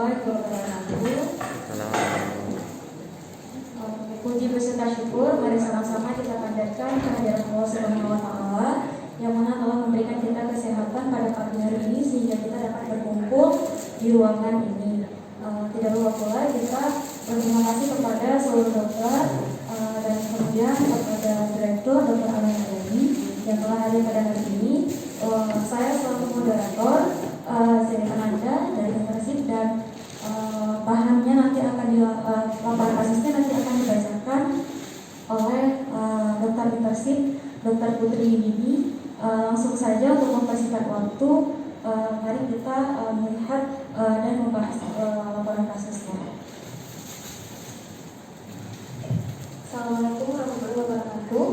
warahmatullahi wabarakatuh. Puji beserta syukur, mari sama-sama kita panjatkan kehadiran Allah Subhanahu wa Ta'ala yang mana telah memberikan kita kesehatan pada pagi hari ini sehingga kita dapat berkumpul di ruangan ini. Tidak lupa pula kita berterima kasih kepada seluruh dokter dan kemudian kepada Direktur Dr. Alan Adani yang telah hadir pada hari ini. Saya selaku moderator Seri Ananda dari Persib dan bahannya nanti akan laporan kasusnya nanti akan dibacakan oleh Dr. Persib, Dr. Putri Bibi. Langsung saja untuk mempersingkat waktu, mari kita melihat dan membahas laporan kasusnya. Assalamualaikum warahmatullahi wabarakatuh.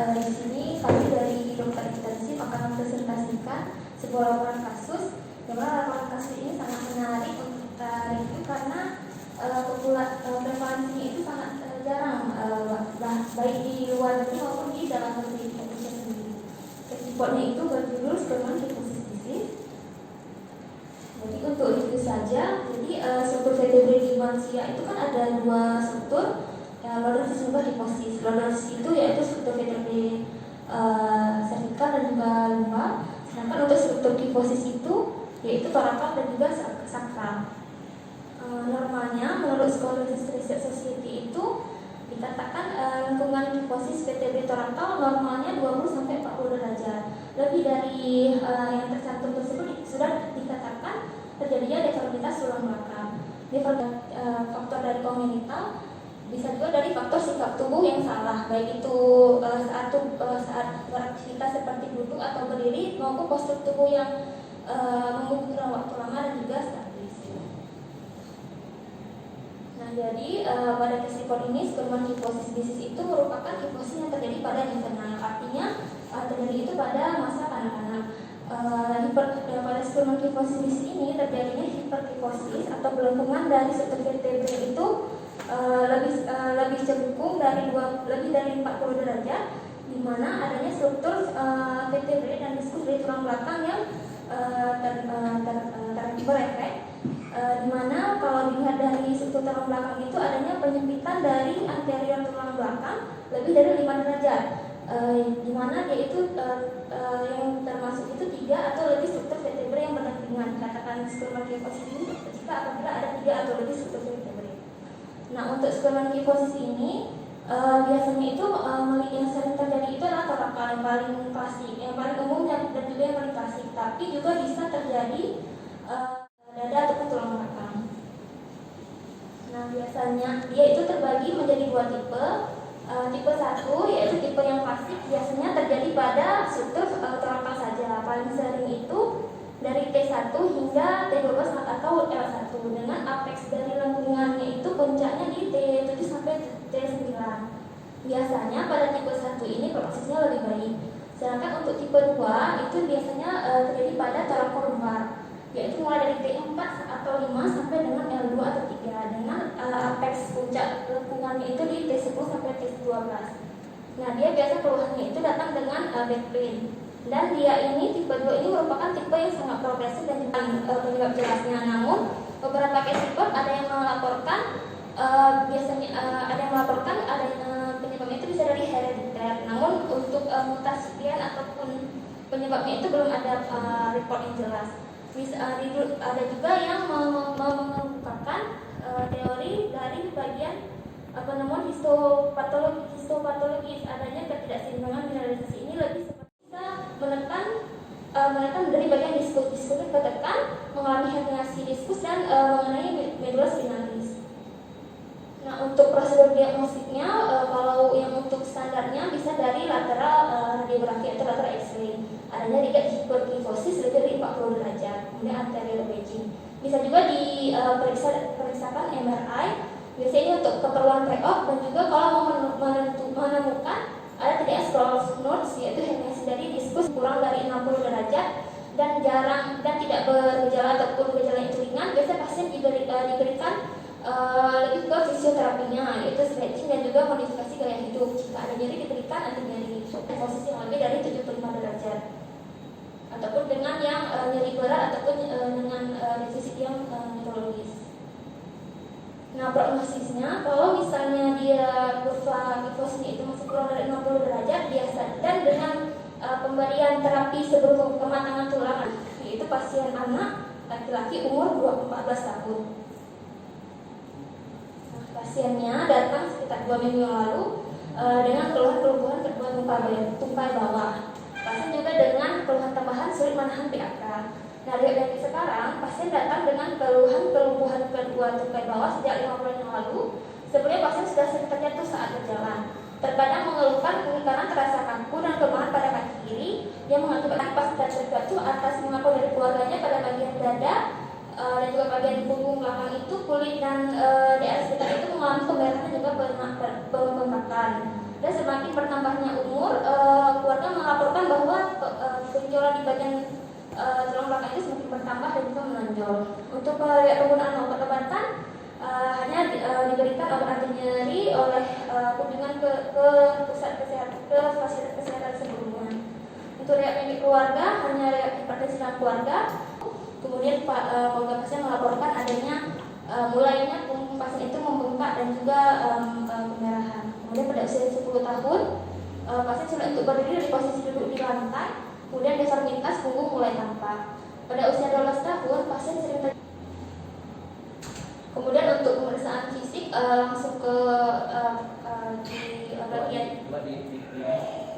Di sini kami dari Dokter Intensif akan mempresentasikan sebuah laporan kasus. Memang laporan kasus ini sangat menarik untuk kita review karena prevalensinya itu sangat jarang, baik di luar negeri maupun di dalam negeri Indonesia sendiri. Reportnya itu berjudul Spermatokifosis Disease. Jadi untuk review saja, jadi struktur vertebrae di manusia itu kan ada dua struktur, lordosis dan kifosis. Lordosis itu yaitu struktur vertebrae cervical dan juga lumbar. Sedangkan untuk struktur kifosis itu yaitu torakal dan juga sakral. Normalnya menurut Sclerosis Research Society itu dikatakan lingkungan kifosis vertebrae torakal normalnya 20-40 derajat. Lebih dari yang tercantum tersebut sudah dikatakan terjadinya deformitas tulang belakang. Faktor dari kongenital bisa juga dari faktor sikap tubuh yang salah, baik itu saat beraktivitas seperti duduk atau berdiri maupun postur tubuh yang membutuhkan waktu lama dan juga statis. Nah, jadi pada case report ini Spermatokifosis disease itu merupakan kifosis yang terjadi pada juvenile, artinya terjadi itu pada masa kanak-kanak. Pada Spermatokifosis disease ini terjadinya hiperkifosis atau belengkungan dari struktur vertebrae itu lebih cekung dari lebih dari 40 derajat, di mana adanya struktur vertebrae dan diskus dari tulang belakang yang berefek, di mana kalau dilihat dari struktur tulang belakang itu adanya penyempitan dari anterior tulang belakang lebih dari 5 derajat, di mana dia itu yang termasuk itu 3 atau lebih struktur vertebrae yang berdampingan. Katakan spermatokifosis ini jika apabila ada 3 atau lebih struktur vertebrae. Nah, untuk spermatokifosis ini biasanya itu yang sering terjadi itu adalah torakal yang paling klasik, yang paling umum dan juga yang paling klasik. Tapi juga bisa terjadi dada ataupun tulang belakang. Nah, biasanya dia itu terbagi menjadi 2 tipe. Tipe 1 yaitu tipe yang klasik, biasanya terjadi pada struktur torakal saja. Paling sering itu dari T1 hingga T12 atau L1 dengan apex dari lengkungannya itu puncaknya di T7 sampai T9. Biasanya pada tipe 1 ini prosesnya lebih baik. Sedangkan untuk tipe 2 itu biasanya terjadi pada torakal lumbar, yaitu mulai dari T4 atau 5 sampai dengan L2 atau 3 dengan apex puncak lengkungannya itu di T10 sampai T12. Nah, dia biasa keluhannya itu datang dengan back pain. Dan dia ini tipe 2 ini merupakan tipe yang sangat progresif dan penyebab jelasnya. Namun beberapa case report ada yang melaporkan penyebabnya itu bisa dari herediter. Namun untuk mutasi gen ataupun penyebabnya itu belum ada report yang jelas. Ada juga yang mengemukakan teori dari bagian penemuan histopatologis adanya ketidakseimbangan mineralisasi ini lebih menekan dari bagian diskus ketekan, mengalami herniasi diskus dan mengenai medula spinalis. Nah, untuk prosedur diagnostiknya, kalau yang untuk standarnya bisa dari lateral radiografi atau lateral X-ray. Adanya riket hiperkifosis lebih dari 40 derajat, kemudian anterior wedging. Bisa juga diperiksakan MRI. Biasanya untuk keperluan pre-op dan juga kalau mau menemukan ada tidaknya scroll nodes, yaitu herniasi dari diskus kurang dari 60 derajat dan jarang dan tidak bergejala ataupun gejala yang ringan. Biasanya pasien diberikan lebih ke fisioterapinya, yaitu stretching dan juga modifikasi gaya hidup. Jika ada nyeri diberikan anti nyeri, posisi yang lebih dari 75 derajat, ataupun dengan yang nyeri berat ataupun bidang neurologis. Nah, prognosisnya kalau misalnya dia kurva kifosnya itu masih kurang dari 60 derajat, disarankan dengan pemberian terapi sebelum kematangan tulang, yaitu pasien anak laki-laki umur 14 tahun. Nah, pasiennya datang sekitar 2 minggu yang lalu dengan keluhan kedua tupai bawah. Pasien juga dengan keluhan tambahan sulit menahan PAK. Nah, dari sekarang pasien datang dengan keluhan kelumpuhan kedua tupai bawah sejak 5 bulan yang lalu. Sebenarnya pasien sudah sering terjatuh saat berjalan. Terkadang mengeluhkan kanan terasa kaku dan kelemahan pada kaki kiri yang mengakibatkan pas terjatuh atas mengapa dari keluarganya pada bagian dada dan juga bagian punggung belakang itu kulit dan di area sekitar itu mengalami pemerahan dan juga pembengkakan. Dan semakin bertambahnya umur, keluarga melaporkan bahwa benjolan di bagian tulang belakang itu semakin bertambah dan juga menonjol. Untuk penggunaan obat-obatan hanya diberikan obat anti nyeri oleh kunjungan ke pusat kesehatan, ke fasilitas kesehatan sebelumnya. Untuk riwayat penyakit keluarga hanya riwayat hipertensi dalam keluarga. Kemudian keluarga pasien melaporkan adanya mulainya punggung pasien itu membengkak dan juga pemerahan. Kemudian pada usia 10 tahun pasien sulit untuk berdiri dari posisi duduk di lantai. Kemudian deformitas punggung mulai tampak. Pada usia 12 tahun pasien sering Kemudian untuk pemeriksaan fisik langsung ke di bagian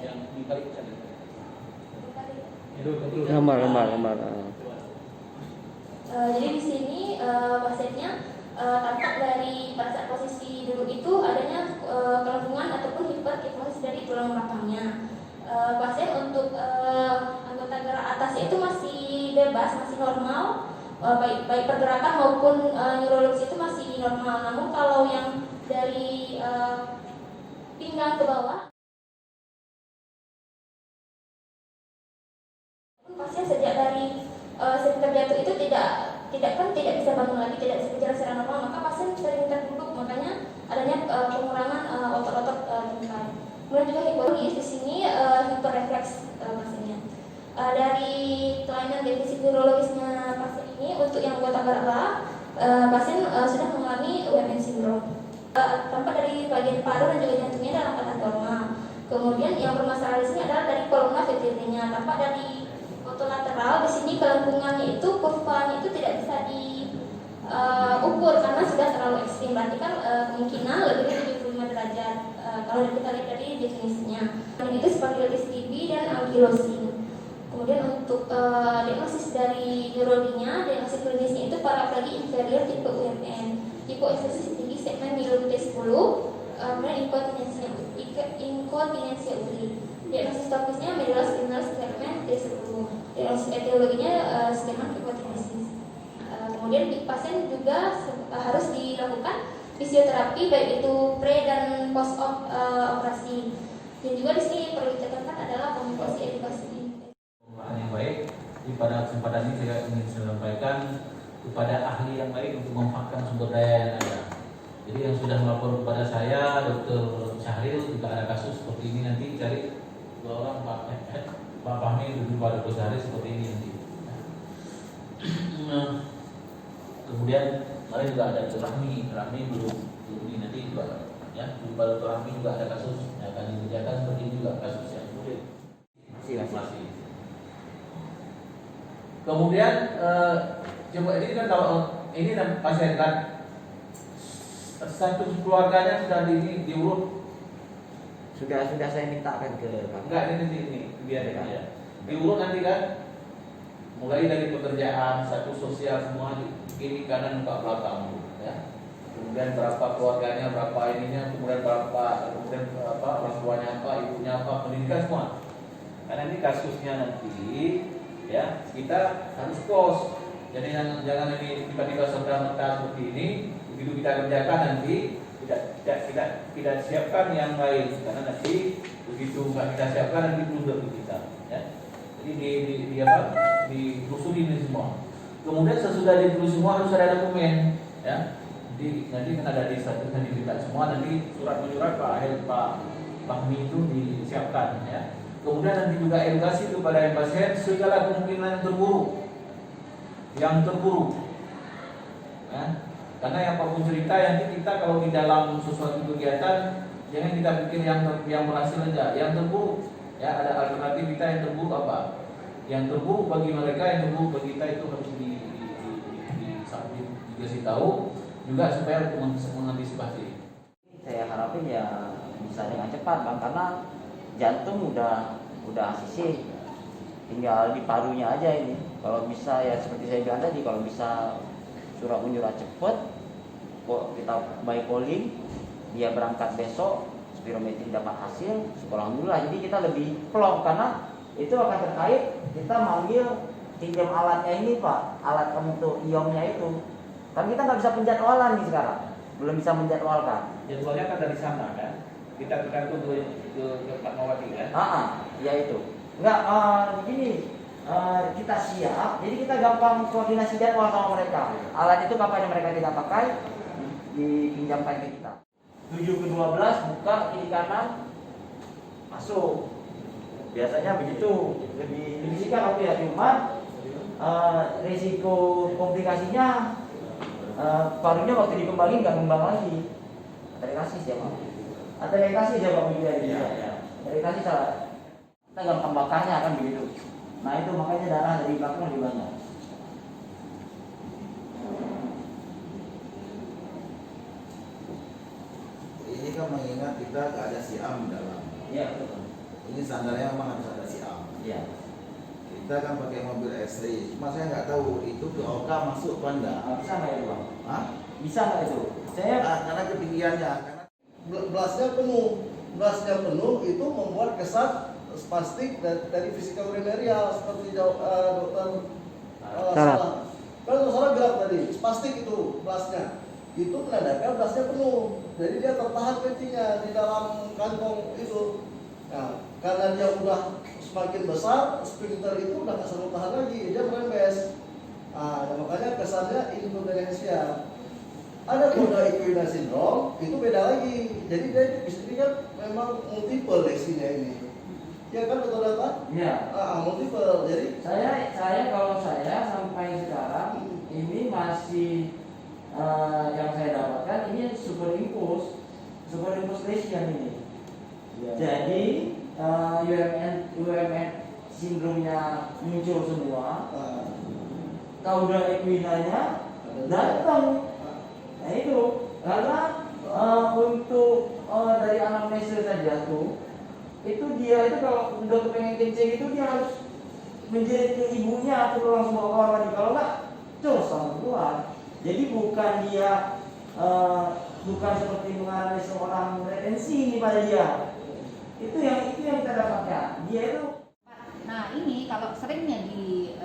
yang dibalik gambar. Jadi di sini pasiennya tampak dari pada saat posisi duduk itu adanya kelengkungan ataupun hiperkifosis dari tulang belakangnya. Pasien untuk anggota gerak atasnya itu masih bebas, masih normal. Baik pergerakan maupun neurologis itu masih normal. Namun kalau yang dari pinggang ke bawah, pasien sejak dari sering terjatuh itu tidak bisa bangun lagi, tidak bisa berjalan secara normal, maka pasien sering terduduk, makanya adanya pengurangan otot-otot tungkai. Kemudian juga hiporesis di sini hiperrefleks pasiennya. Dari kelainan defisit neurologisnya pasien ini, untuk yang anggota gerak pasien sudah mengalami UMN syndrome. Tampak dari bagian paru dan juga jantungnya dalam keadaan normal. Kemudian yang bermasalah di sini adalah dari kolumna vertebralnya. Tampak dari foto lateral di sini kelengkungannya itu kurvanya itu tidak bisa diukur karena sudah terlalu ekstrim. Berarti kan kemungkinan lebih dari 75 derajat kalau kita lihat dari definisinya. Itu spondylitis tibi dan ankylosis. Kemudian untuk diagnosis dari neurologinya, diagnosis klinisnya itu paraplegia inferior tipe UMN, hipoestesis tinggi segmen middle T10, kemudian inkontinensia uri. Diagnosis topisnya medulla spinal segmen T10. Diagnosis etiologinya skema hipotinesis. Kemudian pasien juga harus dilakukan fisioterapi baik itu pre dan post operasi. Dan juga di sini perlu dicatatkan adalah komunikasi edukasi. Yang baik. Pada kesempatan ini saya ingin sampaikan kepada ahli yang baik untuk memanfaatkan sumber daya yang ada. Jadi yang sudah melapor kepada saya, Dr. Syahril, juga ada kasus seperti ini, nanti cari 2 orang Pak Fahmi duduk pada Dr. Syahril seperti ini nanti. Kemudian kemarin juga ada Dr. Rahmi belum ini, nanti juga ya pada Dr. Rahmi juga ada kasus yang akan dikerjakan seperti ini juga kasus yang sulit. Masih. Kemudian coba ini kan kalau ini pasien kan satu keluarganya sudah diurut. Sudah saya mintakan ke Pak. Enggak, ini biar ya. Diurut nanti kan. Mulai dari pekerjaan, status sosial semua kiri kanan muka belakang ya. Kemudian berapa keluarganya, berapa ininya, kemudian orang tuanya apa, ibunya apa, pendidikan semua. Karena ini kasusnya nanti ya kita harus pos. Jadi jangan ini tiba-tiba serta-merta seperti ini. Begitu kita kerjakan nanti tidak siapkan yang lain, karena nanti begitu nggak kita siapkan nanti blunder kita ya. Jadi ditelusuri ini semua. Kemudian sesudah ditelusuri semua harus ada dokumen ya. Jadi nanti kan ada di sertifikat semua, nanti surat menyurat Pak Fahmi itu disiapkan ya. Kemudian nanti juga edukasi kepada yang pasien segala kemungkinan yang terburuk. Ya. Karena yang apapun cerita yang kita kalau di dalam sesuatu kegiatan jangan kita pikir yang berhasil aja, yang terburuk. Ya, ada alternatif kita yang terburuk apa? Yang terburuk bagi mereka, yang terburuk bagi kita itu harus dikasih tahu juga supaya mengantisipasi. Saya harapin ya bisa dengan cepat Bang, karena jantung udah ACC, tinggal di parunya aja ini. Kalau bisa ya seperti saya bilang tadi, kalau bisa surat menyurat cepet, kok kita by calling, dia berangkat besok, spirometri dapat hasil, alhamdulillah. Jadi kita lebih plong karena itu akan terkait kita manggil pinjam alatnya ini Pak, alat untuk iomnya itu. Kan kita nggak bisa penjadwalan nih sekarang, belum bisa menjadwalkan. Jadwalnya kan dari sana kan, kita tergantung ke Fatmawati kan. Ya itu. Enggak, begini. Kita siap, jadi kita gampang koordinasi jadwal sama mereka. Alat itu kapan yang mereka tidak pakai, dipinjamkan ke kita. 7 ke 12 buka kiri kanan masuk. Biasanya begitu, lebih singkat waktu ya, cuma risiko komplikasinya parunya waktu dikembangin nggak kembang lagi. Terikasi siapa? Terikasi siapa begitu ya? Terikasi salah. Kita gampang bakarnya kan begitu. Nah itu makanya darah dari belakang lebih banyak. Ini kan mengingat kita gak ada siam di dalam. Iya betul. Ini standarnya memang harus ada siam. Iya. Kita kan pakai mobil X-ray. Cuma saya nggak tahu itu ke OK masuk apa enggak. Bisa nggak itu Bang? Hah? Bisa nggak itu? Saya Karena ketinggiannya. Karena Blasnya penuh itu membuat kesan spastik dari fisika urinarial seperti dokter Sarah. Kalau Sarah bilang tadi spastik itu blasnya itu menandakan blasnya penuh, jadi dia tertahan kencingnya di dalam kantong itu. Nah, karena dia udah semakin besar, sphincter itu udah nggak sanggup tahan lagi, dia merembes. Nah, makanya kesannya inkontinensia. Ada kode equina syndrome itu beda lagi. Jadi dia ini kan memang multiple leksinya ini. Ya kan betul data? Iya. Multiple. Jadi Saya kalau saya sampai sekarang ini masih yang saya dapatkan ini superimpose lesion ini. ya. Jadi UMN sindromnya muncul semua, kauda equinanya datang. Nah itu karena untuk dari anamnesis saja tuh itu dia itu kalau udah kepengen kencing itu dia harus menjerit ke ibunya atau langsung bawa kamar mandi, kalau enggak cus langsung keluar. Jadi bukan dia bukan seperti mengalami seorang retensi ini pada dia. Itu yang kita dapatkan. Dia itu. Nah ini kalau seringnya di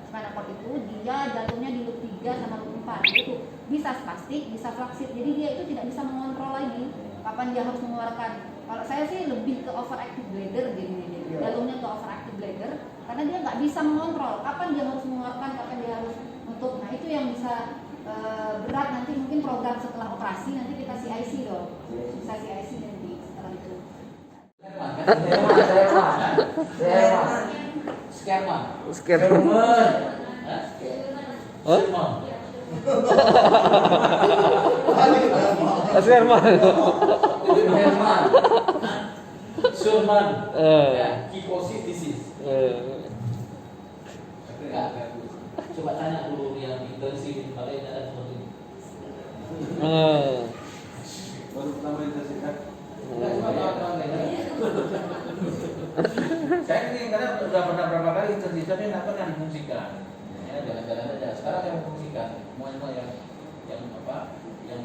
spinal cord itu dia jatuhnya di loop 3 sama loop 4 itu bisa spastik, bisa flaksit. Jadi dia itu tidak bisa mengontrol lagi kapan dia harus mengeluarkan. Kalau saya sih lebih ke overactive bladder jadinya, jatuhnya ke overactive bladder karena dia nggak bisa mengontrol kapan dia harus mengeluarkan, kapan dia harus nutup. Nah itu yang bisa berat nanti mungkin program setelah operasi nanti kita CIC dong, bisa CIC nanti setelah itu. Skerman. Surman. Ya, kikosis disease. Enggak. Coba tanya dulu yang intensif kalau ini ada seperti ini. Baru pertama intensitas. Saya ini karena sudah pernah berapa kali intensifnya nggak pernah difungsikan. Ya, jalan-jalan aja. Sekarang saya fungsikan. Semua yang apa? Yang